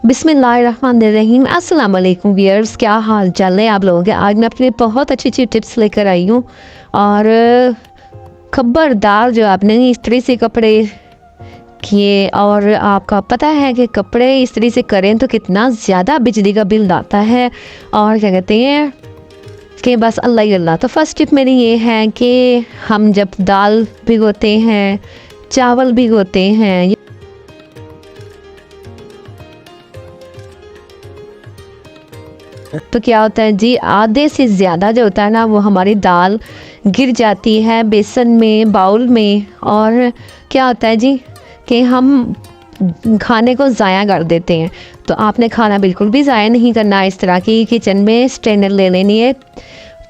बिस्मिल्लाहिर्रहमानिर्रहीम। अस्सलाम वालेकुम व्यूअर्स, क्या हाल चाल है आप लोगों के। आज मैं अपने लिए बहुत अच्छी अच्छी टिप्स लेकर आई हूँ। और खबरदार जो आपने इस्त्री से कपड़े किए और आपका पता है कि कपड़े इस्त्री से करें तो कितना ज़्यादा बिजली का बिल आता है, और क्या कहते हैं कि बस अल्लाह ही अल्लाह। तो फर्स्ट टिप मेरी ये है कि हम जब दाल भिगोते हैं, चावल भिगोते हैं, तो क्या होता है जी, आधे से ज़्यादा जो होता है ना वो हमारी दाल गिर जाती है बेसन में, बाउल में। और क्या होता है जी कि हम खाने को ज़ाया कर देते हैं। तो आपने खाना बिल्कुल भी ज़ाया नहीं करना। इस तरह की किचन में स्ट्रेनर ले लेनी है,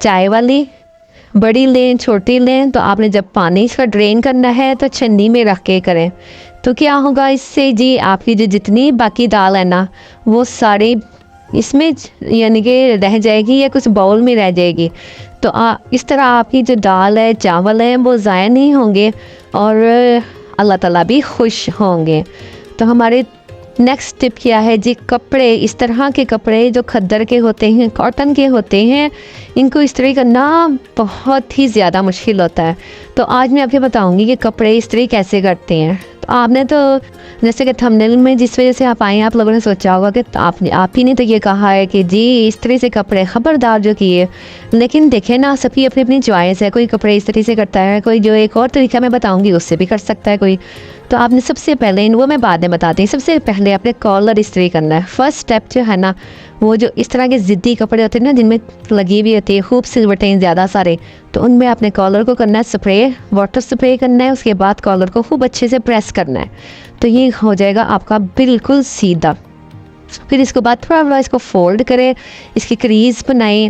चाय वाली, बड़ी लें छोटी लें। तो आपने जब पानी इसका ड्रेन करना है तो छन्नी में रख के करें। तो क्या होगा इससे जी, आपकी जो जितनी बाकी दाल है ना वो सारी इसमें यानी कि रह जाएगी या कुछ बाउल में रह जाएगी। तो इस तरह आपकी जो दाल है, चावल है, वो ज़ाया नहीं होंगे और अल्लाह ताला भी खुश होंगे। तो हमारे नेक्स्ट टिप क्या है जी, कपड़े, इस तरह के कपड़े जो खद्दर के होते हैं, कॉटन के होते हैं, इनको इस्त्री करना बहुत ही ज़्यादा मुश्किल होता है। तो आज मैं आपको बताऊंगी कि कपड़े इस्त्री कैसे करते हैं। तो आपने तो जैसे कि थंबनेल में जिस वजह से आप आए हैं, आप लोगों ने सोचा होगा कि आप ही ने तो ये कहा है कि जी इस्त्री से कपड़े खबरदार जो किए। लेकिन देखें ना, सबकी अपनी अपनी चॉइस है। कोई कपड़े इस्त्री से करता है, कोई जो एक और तरीका मैं बताऊंगी उससे भी कर सकता है कोई। तो आपने सबसे पहले, वो मैं बाद में बताती हूँ, सबसे पहले आपने कॉलर इस्त्री करना है। फर्स्ट स्टेप जो है ना, वो जो इस तरह के ज़िद्दी कपड़े होते हैं ना जिनमें लगी हुई होती है खूब सिलवटें ज़्यादा सारे, तो उनमें आपने कॉलर को करना है स्प्रे, वाटर स्प्रे करना है। उसके बाद कॉलर को खूब अच्छे से प्रेस करना है, तो ये हो जाएगा आपका बिल्कुल सीधा। फिर इसके बाद थोड़ा इसको फोल्ड करें, इसकी क्रीज बनाएं,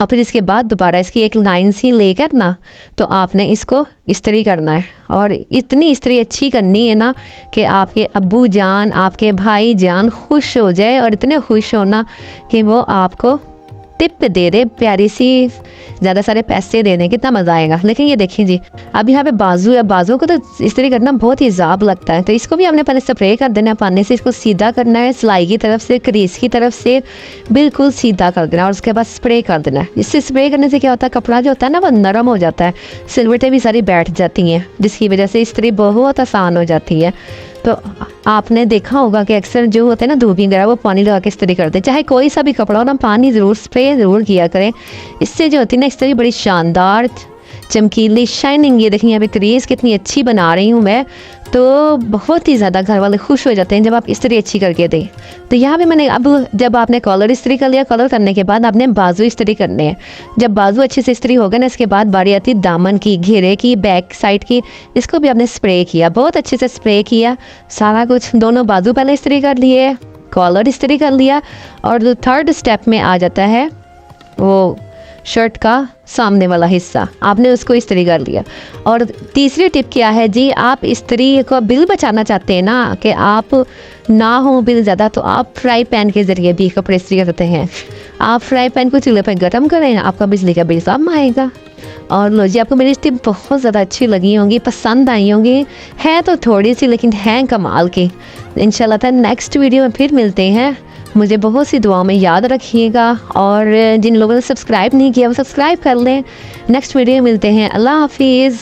और फिर इसके बाद दोबारा इसकी एक लाइन सी लेकर ना, तो आपने इसको इस्त्री करना है। और इतनी इस्त्री अच्छी करनी है ना कि आपके अब्बू जान, आपके भाई जान खुश हो जाए, और इतने खुश होना कि वो आपको टिप दे दे प्यारी सी, ज़्यादा सारे पैसे देने, कितना मज़ा आएगा। लेकिन ये देखिए जी, अब यहाँ पे बाजू है, बाजू को तो इस्त्री करना बहुत ही ज़ाब लगता है। तो इसको भी हमने पहले स्प्रे कर देना है पानी से, इसको सीधा करना है, सिलाई की तरफ से, क्रीज की तरफ से बिल्कुल सीधा कर देना, और उसके बाद स्प्रे कर देना है। इससे स्प्रे करने से क्या होता है, कपड़ा जो होता है ना वो नरम हो जाता है, सिलवटें भी सारी बैठ जाती हैं, जिसकी वजह से इस्त्री बहुत आसान हो जाती है। तो आपने देखा होगा कि अक्सर जो होते हैं ना धोबी वगैरह, वो पानी लगा के इस्त्री करते हैं। चाहे कोई सा भी कपड़ा हो ना, पानी ज़रूर, स्प्रे ज़रूर किया करें। इससे जो होती है ना इस्त्री बड़ी शानदार, चमकीली, शाइनिंग। ये देखिए यहाँ पे क्रीज कितनी अच्छी बना रही हूँ मैं, तो बहुत ही ज़्यादा घर वाले खुश हो जाते हैं जब आप इस्त्री अच्छी करके दें। तो यहाँ पे मैंने अब जब आपने कॉलर इस्त्री कर लिया, कॉलर करने के बाद आपने बाजू इस्त्री करने हैं। जब बाजू अच्छे से इस्त्री हो गए ना, इसके बाद बारी आती है दामन की, घेरे की, बैक साइड की। इसको भी आपने स्प्रे किया, बहुत अच्छे से स्प्रे किया सारा कुछ। दोनों बाजू पहले इस्त्री कर लिए, कॉलर इस्त्री कर लिया, और जो थर्ड स्टेप में आ जाता है वो शर्ट का सामने वाला हिस्सा, आपने उसको इस्त्री कर लिया। और तीसरी टिप क्या है जी, आप इस्त्री को बिल बचाना चाहते हैं ना, कि आप ना हो बिल ज़्यादा, तो आप फ्राई पैन के ज़रिए भी कपड़े इस्त्री करते हैं। आप फ्राई पैन को चूल्हे पर गर्म करें, आपका बिजली का बिल कम आएगा। और लो जी, आपको मेरी टिप बहुत ज़्यादा अच्छी लगी होंगी, पसंद आई होंगी। है तो थोड़ी सी, लेकिन हैं कमाल की। इंशाल्लाह नेक्स्ट वीडियो में फिर मिलते हैं। मुझे बहुत सी दुआओं में याद रखिएगा, और जिन लोगों ने सब्सक्राइब नहीं किया वो सब्सक्राइब कर लें। नेक्स्ट वीडियो में मिलते हैं। अल्लाह हाफिज़।